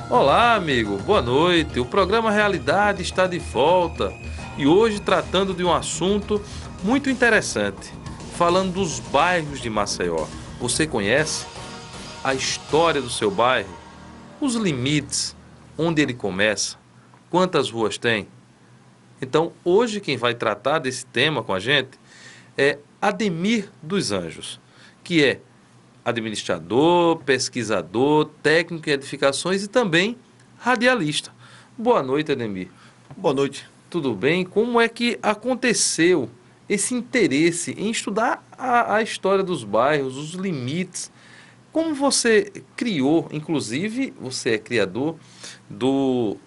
Olá, amigo. Boa noite. O programa Realidade está de volta e hoje tratando de um assunto muito interessante, falando dos bairros de Maceió. Você conhece a história do seu bairro, os limites, onde ele começa, quantas ruas tem? Então, hoje quem vai tratar desse tema com a gente é Ademir dos Anjos, que é administrador, pesquisador, técnico em edificações e também radialista. Boa noite, Ademir. Boa noite. Tudo bem? Como é que aconteceu esse interesse em estudar a história dos bairros, os limites? Como você criou, inclusive, você é criador do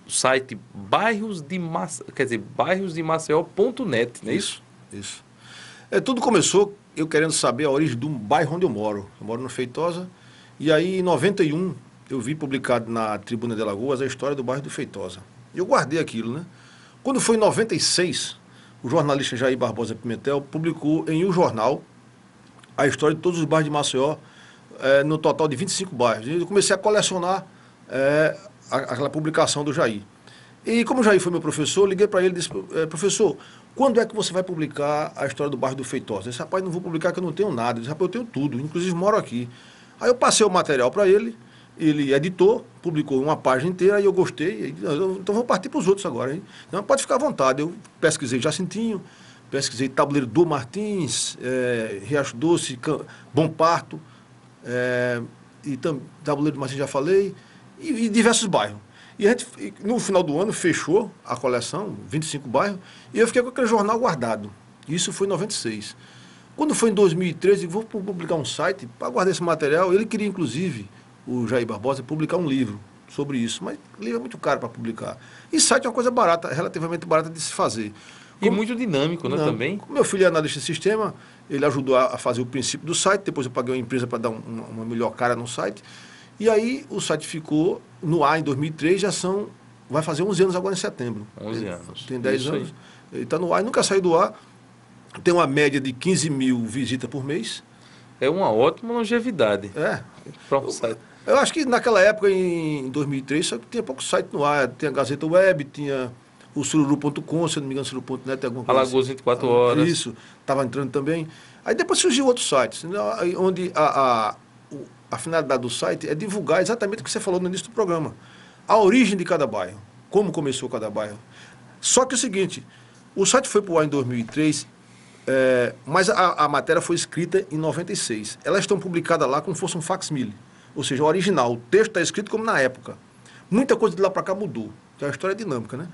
site bairrosdemaceió.net, não é isso? Isso. Tudo começou eu querendo saber a origem do bairro onde eu moro. Eu moro no Feitosa. E aí, em 91, eu vi publicado na Tribuna de Alagoas a história do bairro do Feitosa. Eu guardei aquilo, né? Quando foi em 96, o jornalista Jair Barbosa Pimentel publicou em um jornal a história de todos os bairros de Maceió, no total de 25 bairros. E eu comecei a colecionar aquela publicação do Jair. E como o Jair foi meu professor, eu liguei para ele e disse, professor, quando é que você vai publicar a história do bairro do Feitosa? Ele disse, rapaz, não vou publicar que eu não tenho nada. Ele disse, rapaz, eu tenho tudo, inclusive moro aqui. Aí eu passei o material para ele editou, publicou uma página inteira, e eu gostei, então vou partir para os outros agora. Hein? Então pode ficar à vontade, eu pesquisei Jacintinho, pesquisei Tabuleiro do Martins, Riacho Doce, Bom Parto, Tabuleiro do Martins já falei, e diversos bairros. E a gente, no final do ano, fechou a coleção, 25 bairros, e eu fiquei com aquele jornal guardado. Isso foi em 96. Quando foi em 2013, eu vou publicar um site para guardar esse material. Ele queria, inclusive, o Jair Barbosa, publicar um livro sobre isso, mas livro é muito caro para publicar. E site é uma coisa barata, relativamente barata de se fazer. E muito dinâmico, né, também? Meu filho é analista de sistema, ele ajudou a fazer o princípio do site, depois eu paguei uma empresa para dar uma melhor cara no site. E aí o site ficou no ar em 2003, vai fazer 11 anos agora em setembro. 11 anos. Tem 10 anos. Ele está no ar e nunca saiu do ar. Tem uma média de 15 mil visitas por mês. É uma ótima longevidade. Para um site. Eu acho que naquela época, em 2003, só que tinha pouco site no ar. Tinha a Gazeta Web, tinha o sururu.com, se não me engano, sururu.net, alguma coisa Alagoas assim. 24 horas. Isso, estava entrando também. Aí depois surgiu outros sites, né, onde a finalidade do site é divulgar exatamente o que você falou no início do programa. A origem de cada bairro, como começou cada bairro. Só que é o seguinte, o site foi para o ar em 2003, mas a matéria foi escrita em 96. Elas estão publicadas lá como se fosse um facsímile, ou seja, o original. O texto está escrito como na época. Muita coisa de lá para cá mudou, que a história é dinâmica, né?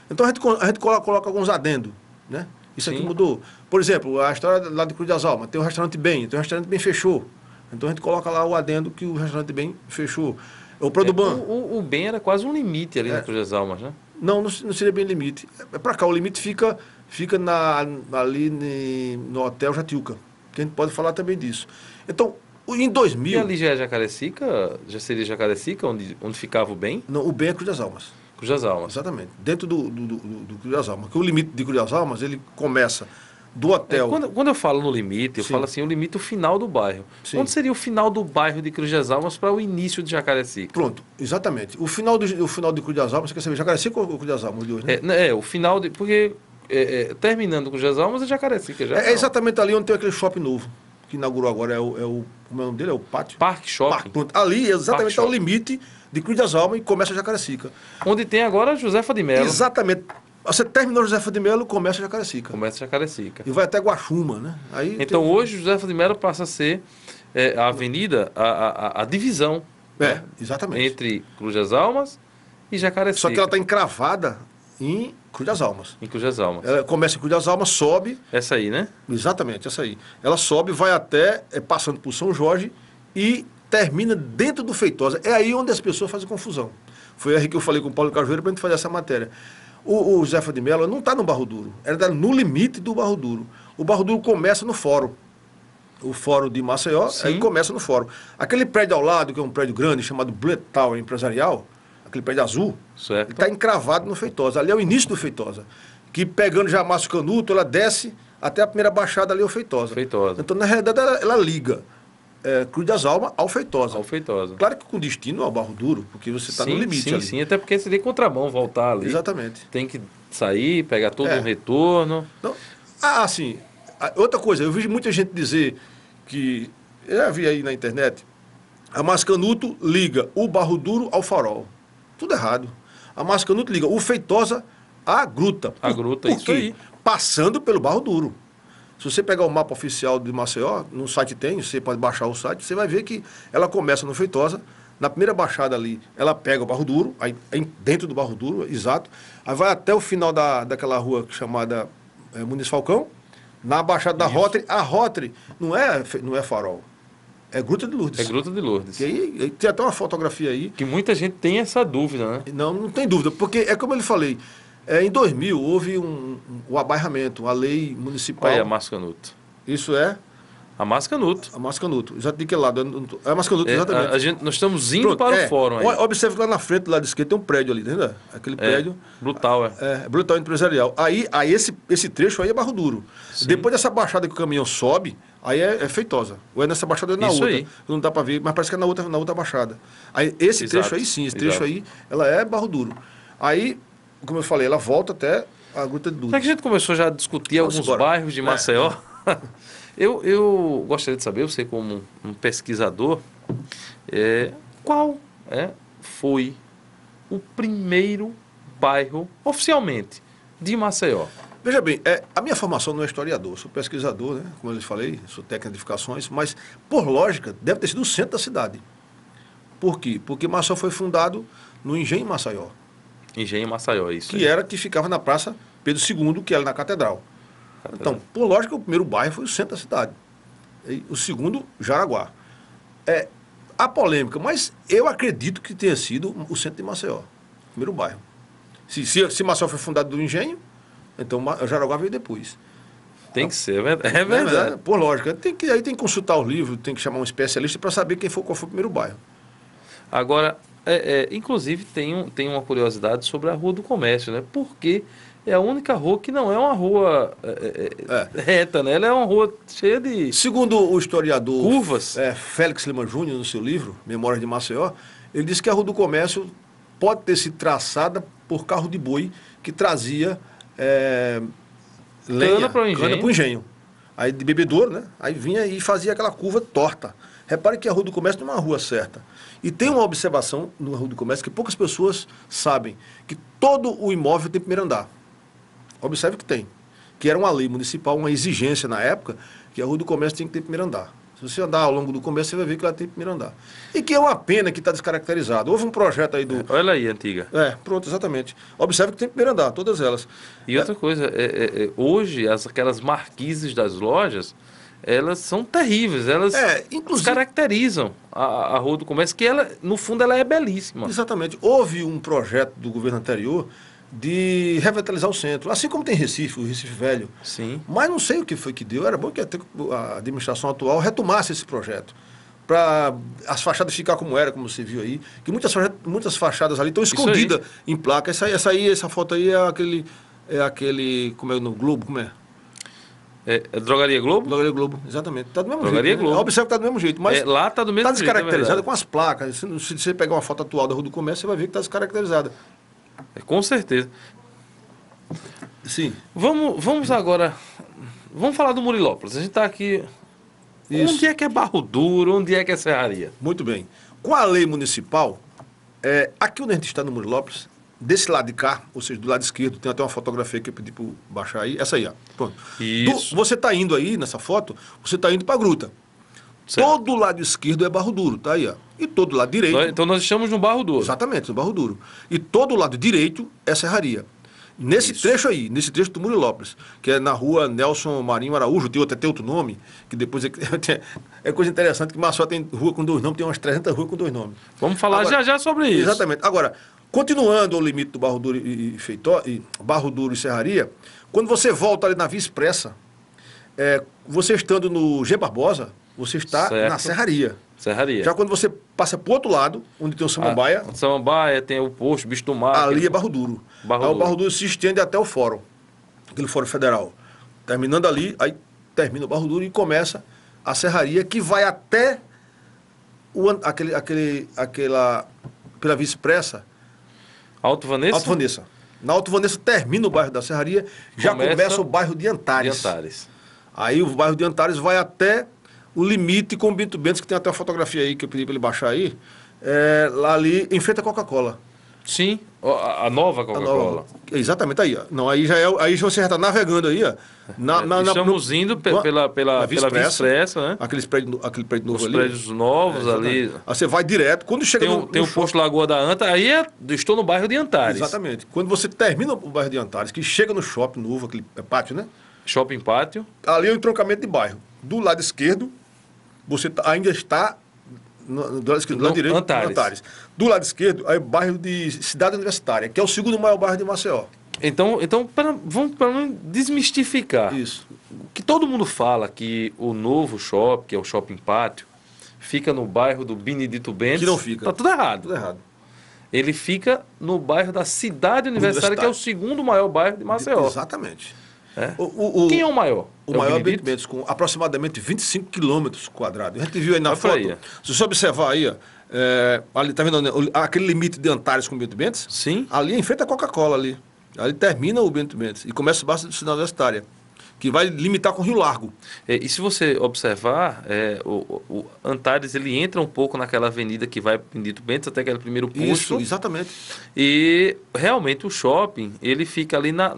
Então a gente coloca alguns adendos, né? Isso aqui mudou. Por exemplo, a história lá de Cruz das Almas, tem um restaurante Bem, fechou. Então a gente coloca lá o adendo que o restaurante Bem fechou. O Produban. O Bem era quase um limite ali na Cruz das Almas, né? Não seria bem limite. É para cá, o limite fica ali no Hotel Jatiuca, que a gente pode falar também disso. Então, em 2000... E ali já é Jacarecica? Já seria Jacarecica, onde ficava o Bem? Não, o Bem é Cruz das Almas. Cruz das Almas. Exatamente. Dentro do Cruz das Almas. Porque o limite de Cruz das Almas, ele começa do hotel... Quando eu falo no limite, eu falo assim, o limite, o final do bairro. Sim. Onde seria o final do bairro de Cruz das Almas para o início de Jacarecica? Pronto, exatamente. O final de Cruz das Almas, você quer saber Jacarecica ou Cruz das Almas? Os dois, né? O final de... Porque terminando com Cruz das Almas é Jacarecica. Já é exatamente ali onde tem aquele shopping novo, que inaugurou agora. Como é o nome dele? É o Pátio? Parque Shopping. Pronto. Ali exatamente é o limite de Cruz das Almas e começa Jacarecica. Onde tem agora Josefa de Melo. Exatamente. Você terminou Josefa de Melo, começa Jacarecica. Começa Jacarecica. E vai até Guaxuma, né? Aí então hoje Josefa de Melo passa a ser a avenida, a divisão. Né? Exatamente. Entre Cruz das Almas e Jacarecica. Só que ela está encravada em Cruz das Almas. Em Cruz das Almas. Ela começa em Cruz das Almas, sobe... Essa aí, né? Exatamente, essa aí. Ela sobe, vai até, passando por São Jorge e termina dentro do Feitosa. É aí onde as pessoas fazem confusão. Foi aí que eu falei com o Paulo Cajueiro para a gente fazer essa matéria. O Josefa de Melo não está no Barro Duro, ele está no limite do Barro Duro. O Barro Duro começa no Fórum. O Fórum de Maceió, aí começa no Fórum. Aquele prédio ao lado, que é um prédio grande, chamado Blue Tower Empresarial, aquele prédio azul, ele está encravado no Feitosa. Ali é o início do Feitosa. Que pegando já Márcio Canuto, ela desce até a primeira baixada ali, o Feitosa. Feitosa. Então, na realidade, ela liga Cruz das Almas ao Feitosa. Ao Feitosa. Claro que com destino ao Barro Duro, porque você está no limite ali. Sim, até porque seria contramão voltar ali. Exatamente. Tem que sair, pegar todo um retorno. Não, assim, outra coisa, eu vejo muita gente dizer que, eu já vi aí na internet, a Mascanuto liga o Barro Duro ao Farol. Tudo errado. A Mascanuto liga o Feitosa à Gruta. A Gruta, por isso quê? aí. Passando pelo Barro Duro. Se você pegar o mapa oficial de Maceió, no site tem, você pode baixar o site, você vai ver que ela começa no Feitosa, na primeira baixada ali, ela pega o Barro Duro, aí dentro do Barro Duro, exato, aí vai até o final daquela rua chamada Muniz Falcão, na baixada da Rotary. A Rotary não é Farol, é Gruta de Lourdes. É Gruta de Lourdes. E aí tem até uma fotografia aí. Que muita gente tem essa dúvida, né? Não tem dúvida, porque é como eu lhe falei, em 2000 houve o abairramento, a lei municipal. Aí a Mascanuto. Isso é? A Mascanuto. A Mascanuto. Exato, de que lado? É a Mascanuto, exatamente. Nós estamos indo para o fórum aí. Observe que lá na frente, do lado esquerdo, tem um prédio ali, entendeu? Aquele prédio. Brutal, brutal empresarial. Aí esse trecho aí é Barro Duro. Sim. Depois dessa baixada que o caminhão sobe, aí é Feitosa. Ou é nessa baixada ou é na Isso outra. Aí. Não dá para ver, mas parece que é na outra baixada. Aí esse trecho aí sim, esse trecho aí, ela é Barro Duro. Aí, como eu falei, ela volta até a Gruta de Lourdes. Será que a gente começou já a discutir alguns bairros de Maceió? Eu gostaria de saber, você como um pesquisador, qual foi o primeiro bairro, oficialmente, de Maceió? Veja bem, a minha formação não é historiador, sou pesquisador, né? Como eu lhes falei, sou técnico de edificações, mas, por lógica, deve ter sido o centro da cidade. Por quê? Porque Maceió foi fundado no Engenho Maceió. Engenho Maceió, isso. Que ficava na Praça Pedro II, que era na Catedral. Então, por lógica, o primeiro bairro foi o centro da cidade. E o segundo, Jaraguá. A polêmica, mas eu acredito que tenha sido o centro de Maceió, o primeiro bairro. Se Maceió foi fundado do Engenho, então Jaraguá veio depois. Tem que ser, é verdade. Por lógica. Aí tem que consultar os livros, tem que chamar um especialista para saber qual foi o primeiro bairro. Agora, inclusive, tem uma curiosidade sobre a Rua do Comércio, né? Porque é a única rua que não é uma rua reta, né? Ela é uma rua cheia de... Segundo o historiador curvas. Félix Lima Júnior, no seu livro, Memórias de Maceió, ele disse que a Rua do Comércio pode ter sido traçada por carro de boi que trazia cana para o engenho. Aí de bebedouro, né? Aí vinha e fazia aquela curva torta. Repare que a Rua do Comércio não é uma rua certa. E tem uma observação na Rua do Comércio que poucas pessoas sabem, que todo o imóvel tem primeiro andar. Observe que tem. Que era uma lei municipal, uma exigência na época, que a Rua do Comércio tinha que ter primeiro andar. Se você andar ao longo do comércio, você vai ver que ela tem primeiro andar. E que é uma pena que está descaracterizado. Houve um projeto aí do... Olha aí, antiga. Pronto, exatamente. Observe que tem primeiro andar, todas elas. E outra coisa, hoje, aquelas marquises das lojas, elas são terríveis. Elas descaracterizam a Rua do Comércio, que ela, no fundo, ela é belíssima. Exatamente. Houve um projeto do governo anterior de revitalizar o centro, assim como tem Recife, o Recife Velho. Sim. Mas não sei o que foi que deu, era bom que a administração atual retomasse esse projeto, para as fachadas ficar como era, como você viu aí, que muitas fachadas ali estão escondidas em placa. Essa foto aí é aquele, como é no Globo, como é? Drogaria Globo? Drogaria Globo, exatamente. Está do mesmo Drogaria jeito. Globo. Observa que está do mesmo jeito, mas lá está do mesmo jeito. Está descaracterizada com as placas. Se você pegar uma foto atual da Rua do Comércio, você vai ver que está descaracterizada. Com certeza. Sim. Vamos agora... Vamos falar do Murilópolis. A gente está aqui... Isso. Onde é que é Barro Duro? Onde é que é Serraria? Muito bem. Com a lei municipal, aqui onde a gente está no Murilópolis, desse lado de cá, ou seja, do lado esquerdo, tem até uma fotografia que eu pedi para baixar aí. Essa aí, ó. Pronto. Isso. Você está indo aí, nessa foto, você está indo para a gruta. Certo. Todo lado esquerdo é Barro Duro, tá aí, ó. E todo lado direito... Então nós estamos no Barro Duro. Exatamente, no Barro Duro. E todo lado direito é Serraria. Nesse trecho aí, nesse trecho do Murilópolis, que é na rua Nelson Marinho Araújo, tem outro nome, que depois é coisa interessante, que Maceió tem rua com 2 nomes, tem umas 300 ruas com 2 nomes. Vamos falar já sobre isso. Exatamente. Agora, continuando o limite do Barro Duro Barro Duro e Serraria, quando você volta ali na Via Expressa, você estando no G. Barbosa, você está na Serraria. Já quando você passa para o outro lado, onde tem o Samambaia... Samambaia, tem o posto, Bicho do Mar... Ali é Barro Duro. O Barro Duro se estende até o fórum, aquele fórum federal. Terminando ali, aí termina o Barro Duro e começa a Serraria, que vai até pela Via Expressa, Alto Vanessa? Alto Vanessa. Na Alto Vanessa termina o bairro da Serraria, já começa o bairro de Antares. Aí o bairro de Antares vai até o limite com o Bento Bentes, que tem até uma fotografia aí que eu pedi para ele baixar aí, lá ali, em frente à Coca-Cola. Sim, a nova Coca-Cola. Exatamente, aí, ó. Não, aí você já está navegando aí, ó. Estamos indo pela Via Expressa, né? Aquele prédio novo ali. Os prédios novos ali. Aí você vai direto. Quando chega tem o posto Lagoa da Anta, aí estou no bairro de Antares. Exatamente. Quando você termina o bairro de Antares, que chega no shopping novo, aquele pátio, né? Shopping Pátio. Ali é o entroncamento de bairro. Do lado esquerdo, você ainda está... Do lado esquerdo, do lado direito, Antares. Do lado esquerdo, aí o bairro de Cidade Universitária, que é o segundo maior bairro de Maceió. Então vamos para desmistificar. Isso. Que todo mundo fala que o novo shopping, que é o Shopping Pátio, fica no bairro do Benedito Bentes. Que não fica. Tá tudo errado. Tudo errado. Ele fica no bairro da Cidade Universitária, que é o segundo maior bairro de Maceió. Exatamente. Quem é o maior? O maior é o Benedito Bentes, com aproximadamente 25 quilômetros quadrados. A gente viu aí na foto. Se você observar aí, ali, tá vendo aquele limite de Antares com o Benedito Bentes? Sim. Ali é em frente à Coca-Cola ali. Ali termina o Benedito Bentes e começa o bairro da Cidade Universitária, que vai limitar com o Rio Largo. E se você observar, o Antares ele entra um pouco naquela avenida que vai para o Benedito Bentes, até aquele primeiro posto. Isso, exatamente. E realmente o shopping, ele fica ali na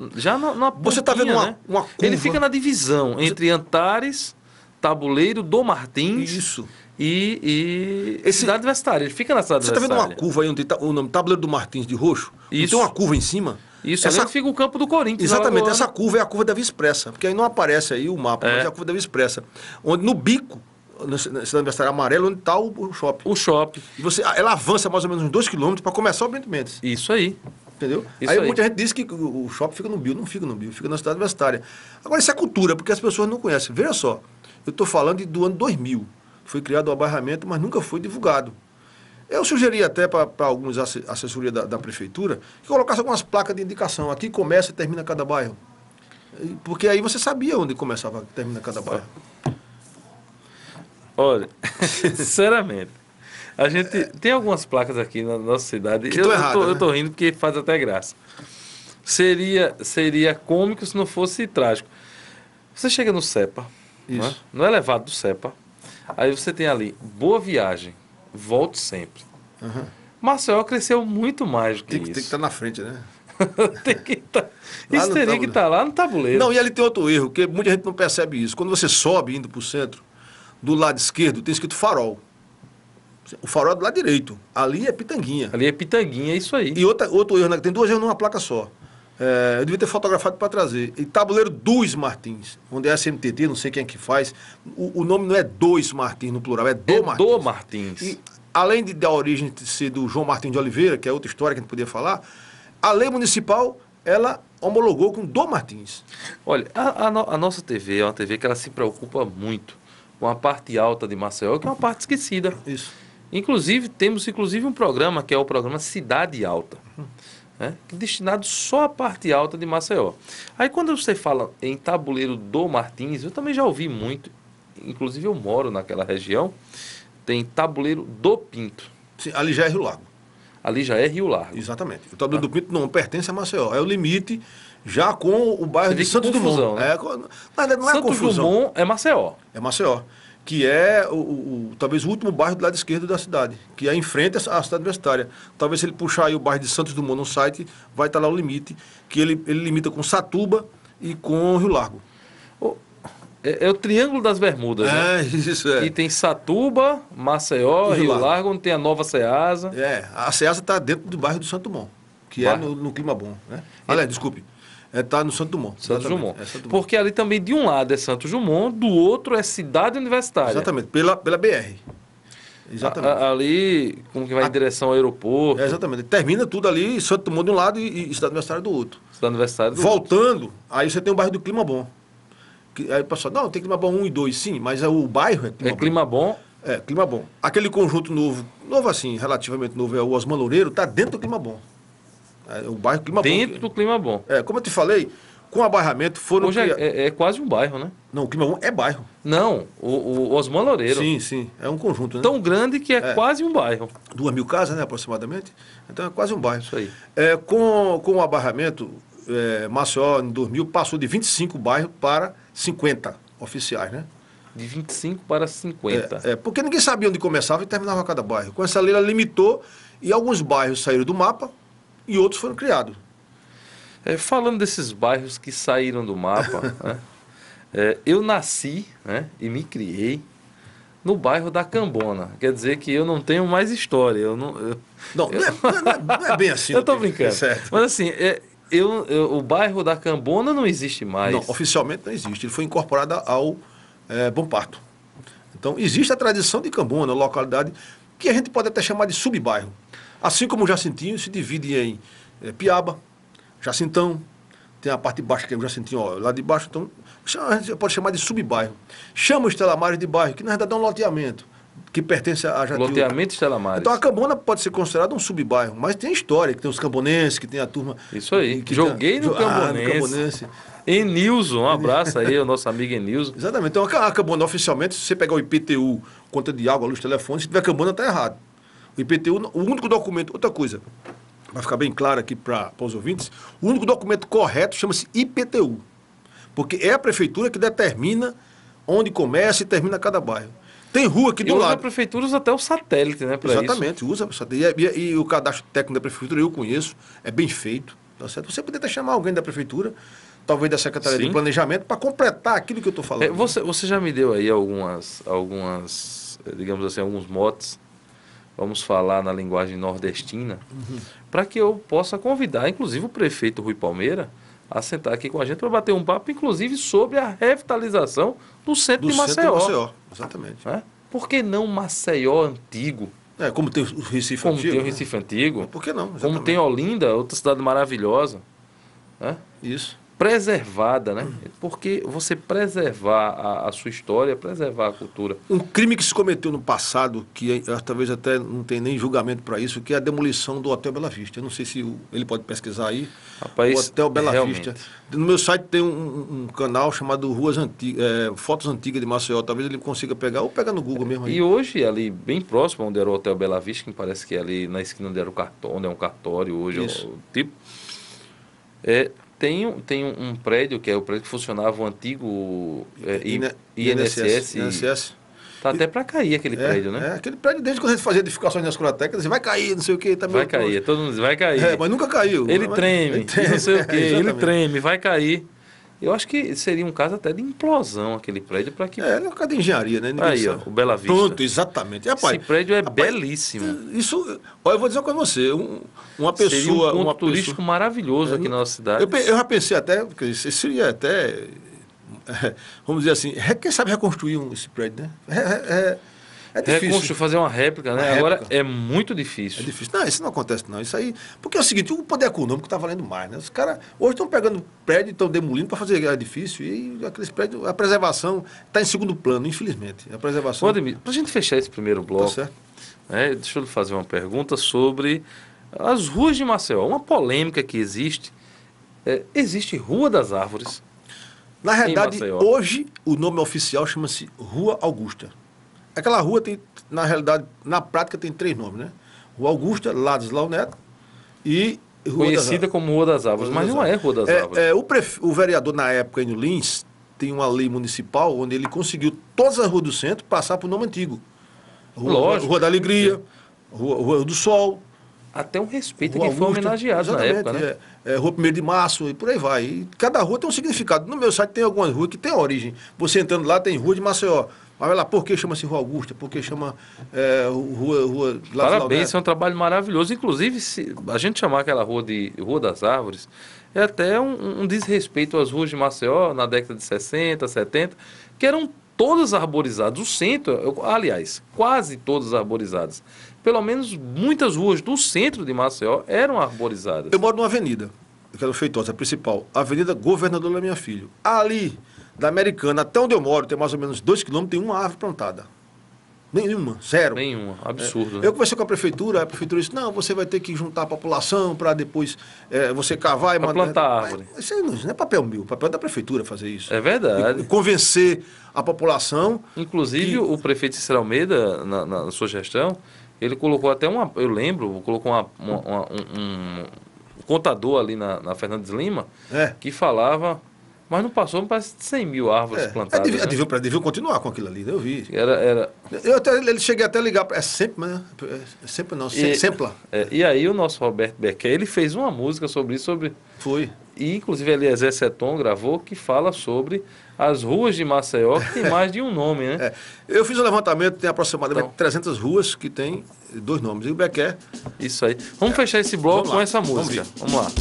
Você está vendo uma curva. Ele fica na divisão entre Antares, Tabuleiro, Dom Martins. Isso. E Cidade Universitária. Ele fica na Cidade Universitária. Você está vendo uma curva aí onde está o nome Tabuleiro do Martins de roxo? Isso. Tem uma curva em cima. Isso, essa fica o campo do Corinthians. Exatamente, essa curva é a curva da Via Expressa, porque aí não aparece aí o mapa, mas é a curva da Via Expressa. Onde no bico, na Cidade Universitária Amarela, onde está o shopping. O shopping. E ela avança mais ou menos uns 2 quilômetros para começar o Bento Mendes. Isso aí. Entendeu? Aí muita gente diz que o shopping fica no Bio. Não fica no Bio, fica na Cidade Universitária. Agora, isso é cultura, porque as pessoas não conhecem. Veja só, eu estou falando do ano 2000. Foi criado o abarramento, mas nunca foi divulgado. Eu sugeri até para alguns assessoria da prefeitura que colocasse algumas placas de indicação. Aqui começa e termina cada bairro. Porque aí você sabia onde começava e termina cada bairro. Olha, sinceramente, a gente tem algumas placas aqui na nossa cidade. Eu tô rindo porque faz até graça. Seria cômico se não fosse trágico. Você chega no CEPA, isso. No elevado do CEPA, aí você tem ali, boa viagem. Volte sempre. Uhum. Maceió cresceu muito mais do que isso. Tem que estar na frente, né? Tem que estar. Isso teria que estar lá no tabuleiro. Não, e ali tem outro erro, que muita gente não percebe isso. Quando você sobe indo para o centro, do lado esquerdo tem escrito farol. O farol é do lado direito. Ali é Pitanguinha. Ali é Pitanguinha, é isso aí. E outro erro, né? Tem 2 erros numa placa só. Eu devia ter fotografado para trazer. E Tabuleiro dos Martins, onde é a SMTT, não sei quem é que faz. O nome não é Dois Martins no plural, é Martins. Do Martins. E além da origem de ser do João Martins de Oliveira, que é outra história que a gente podia falar, a lei municipal, ela homologou com Do Martins. Olha, a nossa TV é uma TV que ela se preocupa muito com a parte alta de Maceió, que é uma parte esquecida. Isso. Temos um programa, que é o programa Cidade Alta. Destinado só à parte alta de Maceió. Aí quando você fala em Tabuleiro do Martins, eu também já ouvi muito, inclusive eu moro naquela região, tem Tabuleiro do Pinto. Sim, ali já é Rio Largo. Ali já é Rio Largo. Exatamente. O Tabuleiro do Pinto não pertence a Maceió, é o limite já com o bairro de Santos Dumont. Né? Não é Santos confusão. Dumont é Maceió. É Maceió. Que é talvez o último bairro do lado esquerdo da cidade, que é em frente à cidade universitária. Talvez se ele puxar aí o bairro de Santos Dumont no site, vai estar lá o limite, que ele limita com Satuba e com Rio Largo. É o Triângulo das Bermudas, né? Isso é. E tem Satuba, Maceió, Rio Largo, onde tem a nova Ceasa. A Ceasa está dentro do bairro do Santo Dumont, que é no Clima Bom. Né? Aliás, desculpe. Está no Santo Dumont. Santos Dumont. Porque ali também, de um lado é Santos Dumont, do outro é Cidade Universitária. Exatamente, pela BR. Exatamente. Ali, como que vai em direção ao aeroporto. Exatamente. Termina tudo ali, Santo Dumont de um lado e Cidade Universitária do outro. Cidade Universitária do Voltando, aí você tem o bairro do Clima Bom. Aí o pessoal, não, tem Clima Bom 1 e 2, sim, mas o bairro é Clima Bom. Clima Bom. É, Clima Bom. Aquele conjunto novo assim, relativamente novo, é o Osman Loureiro, está dentro do Clima Bom. O bairro Clima Bom. Dentro do Clima Bom. Como eu te falei, Com abarramento foram... Hoje é quase um bairro, né? Não, o Clima 1 é bairro. Não, o Osman Loureiro. Sim, sim. É um conjunto, né? Tão grande que é quase um bairro. 2.000 casas, né, aproximadamente. Então é quase um bairro. Isso aí. Com o abarramento, Maceió, em 2000, passou de 25 bairros para 50 oficiais, né? De 25 para 50. Porque ninguém sabia onde começava e terminava cada bairro. Com essa lei, ela limitou e alguns bairros saíram do mapa e outros foram criados. Falando desses bairros que saíram do mapa, né, eu nasci, né, e me criei no bairro da Cambona. Quer dizer que eu não tenho mais história. Não é bem assim. Eu estou brincando. Certo. Mas assim, o bairro da Cambona não existe mais. Não, oficialmente não existe. Ele foi incorporado ao Bom Parto. Então, existe a tradição de Cambona, localidade, que a gente pode até chamar de subbairro. Assim como o Jacintinho se divide em Piaba, Jacintão, tem a parte de baixo, que é o Jacintinho, ó, lá de baixo, então a gente pode chamar de subbairro. Chama o Estela Maris de bairro, que na verdade é um loteamento, que pertence a Jatiú. Loteamento Estela Maris. Então a Cambona pode ser considerada um subbairro, mas tem história, que tem os cambonenses, que tem a turma... Isso aí, joguei no Cambonense. Enilson, um abraço aí, o nosso amigo Enilson. Exatamente, então a Cambona oficialmente, se você pegar o IPTU, conta de água, luz, telefone, se tiver Cambona está errado. O IPTU, o único documento, outra coisa... Vai ficar bem claro aqui para os ouvintes, o único documento correto chama-se IPTU, porque é a prefeitura que determina onde começa e termina cada bairro. Tem rua aqui do lado. A prefeitura usa até o satélite, né, para isso. Exatamente, usa o satélite. E o cadastro técnico da prefeitura eu conheço, é bem feito, tá certo? Você poderia até chamar alguém da prefeitura, talvez da Secretaria de Planejamento, para completar aquilo que eu estou falando. Você já me deu aí algumas, digamos assim, alguns motes. Vamos falar na linguagem nordestina, para que eu possa convidar, inclusive, o prefeito Rui Palmeira a sentar aqui com a gente para bater um papo, inclusive, sobre a revitalização do centro de Maceió. Centro de Maceió, exatamente. Por que não Maceió antigo? Como tem o Recife Antigo. Como tem o Recife Antigo. Por que não? Exatamente. Como tem Olinda, outra cidade maravilhosa. Isso. Preservada, né? Porque você preservar a sua história, preservar a cultura. Um crime que se cometeu no passado, que talvez até não tem nem julgamento para isso, que é a demolição do Hotel Bela Vista. Eu não sei se ele pode pesquisar aí. Rapaz, o Hotel Bela realmente. Vista. No meu site tem um canal chamado Fotos Antigas de Maceió. Talvez ele consiga pegar, ou pega no Google mesmo aí. E hoje, ali bem próximo onde era o Hotel Bela Vista, que parece que é ali na esquina onde era onde é um cartório hoje, tipo... Tem um prédio, que é o prédio que funcionava o antigo INSS. Tá até para cair aquele prédio, né? Aquele prédio, desde quando a gente fazia edificações nas Croatecas, vai cair, não sei o que. Vai cair, todo mundo diz, vai cair. Mas nunca caiu. Ele treme, não sei o que, ele treme, vai cair. Eu acho que seria um caso até de implosão aquele prédio para que... É um caso de engenharia, né? Aí, ó, o Bela Vista. Pronto, exatamente. Esse prédio é belíssimo. Isso, olha, eu vou dizer uma coisa a você, uma pessoa... Seria um ponto turístico maravilhoso aqui na nossa cidade. Eu já pensei até, porque isso seria até, vamos dizer assim, quem sabe reconstruir esse prédio, né? É difícil. Reconstruir, fazer uma réplica, né? Agora é muito difícil. É difícil. Não, isso não acontece não. Isso aí... Porque é o seguinte, o poder econômico está valendo mais, né? Os caras hoje estão pegando prédio e estão demolindo para fazer edifício e aqueles prédios, a preservação está em segundo plano, infelizmente. A preservação... Ademir, para a gente fechar esse primeiro bloco, tá certo. Deixa eu lhe fazer uma pergunta sobre as ruas de Maceió. Uma polêmica que existe, existe Rua das Árvores. Na realidade, hoje, o nome oficial chama-se Rua Augusta. Aquela rua tem, na realidade, na prática tem 3 nomes, né? Rua Augusta, Ladislau Neto e Rua conhecida como Rua das Árvores, mas não é Rua das Árvores. O vereador, na época, Enio Lins, tem uma lei municipal onde ele conseguiu todas as ruas do centro passar por nome antigo. Rua da Alegria, Rua do Sol. Até um respeito que foi homenageado na época, né? Rua 1º de Março e por aí vai. E cada rua tem um significado. No meu site tem algumas ruas que tem origem. Você entrando lá tem Rua de Maceió. Mas vai lá, por que chama-se Rua Augusta? Por que chama Rua... Parabéns, é um trabalho maravilhoso. Inclusive, se a gente chamar aquela rua de Rua das Árvores, é até um desrespeito às ruas de Maceió na década de 60, 70, que eram todas arborizadas. O centro, aliás, quase todas arborizadas. Pelo menos muitas ruas do centro de Maceió eram arborizadas. Eu moro numa avenida, que é no Feitosa, a principal. Avenida Governador Laminha Filho. Ali... Da Americana até onde eu moro, tem mais ou menos 2 quilômetros, tem uma árvore plantada. Nenhuma, zero. Nenhuma, absurdo. Eu conversei com a prefeitura disse, não, você vai ter que juntar a população para depois você cavar e mandar... plantar árvore. Isso não é papel meu, papel da prefeitura fazer isso. É verdade. E convencer a população... Inclusive, o prefeito Cícero Almeida, na sua gestão, ele colocou até colocou um contador ali na Fernandes Lima, que falava... Mas não passou, parece 100 mil árvores plantadas. Deviam continuar com aquilo ali, eu vi. Ele cheguei até a ligar, sempre não, sempre lá. E aí o nosso Roberto Becker, ele fez uma música sobre isso, Foi. E inclusive Eliezer Seton gravou, que fala sobre as ruas de Maceió, que tem mais de um nome, né? Eu fiz um levantamento, tem aproximadamente 300 ruas que tem 2 nomes. E o Becker... Isso aí. Vamos fechar esse bloco com essa música. Vamos lá.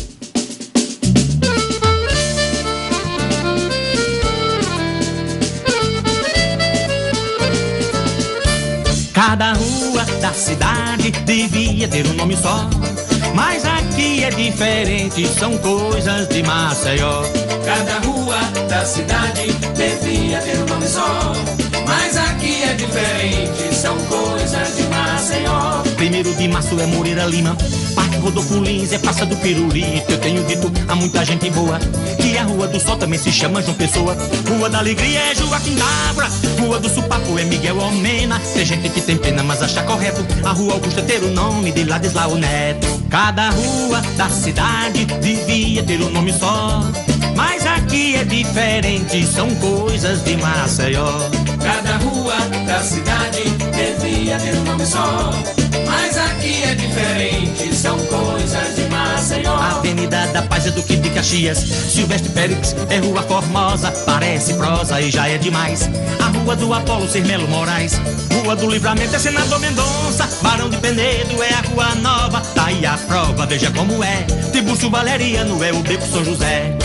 Cada rua da cidade devia ter um nome só, mas aqui é diferente, são coisas de Maceió. Cada rua da cidade devia ter um nome só, mas aqui é diferente, são coisas de Maceió. 1º de março é Moreira Lima, Parque Rodolfo Lins é Praça do Pirulito. Eu tenho dito a muita gente boa que a Rua do Sol também se chama João Pessoa. Rua da Alegria é Joaquim D'Ávora, Rua do Supapo é Miguel Almena. Tem gente que tem pena, mas acha correto a Rua Augusta ter o nome de Ladislau Neto. Cada rua da cidade devia ter um nome só, mas aqui é diferente, são coisas de Maceió. Cada rua da cidade devia ter um nome só, mas aqui é diferente, são coisas de Maceió. Avenida da Paz é Duque de Caxias, Silvestre Pérez é Rua Formosa, parece prosa e já é demais. A Rua do Apolo Cirmelo Moraes, Rua do Livramento é Senador Mendonça, Barão de Penedo é a Rua Nova, tá aí a prova, veja como é. Tiburcio Valeriano é o Beco São José.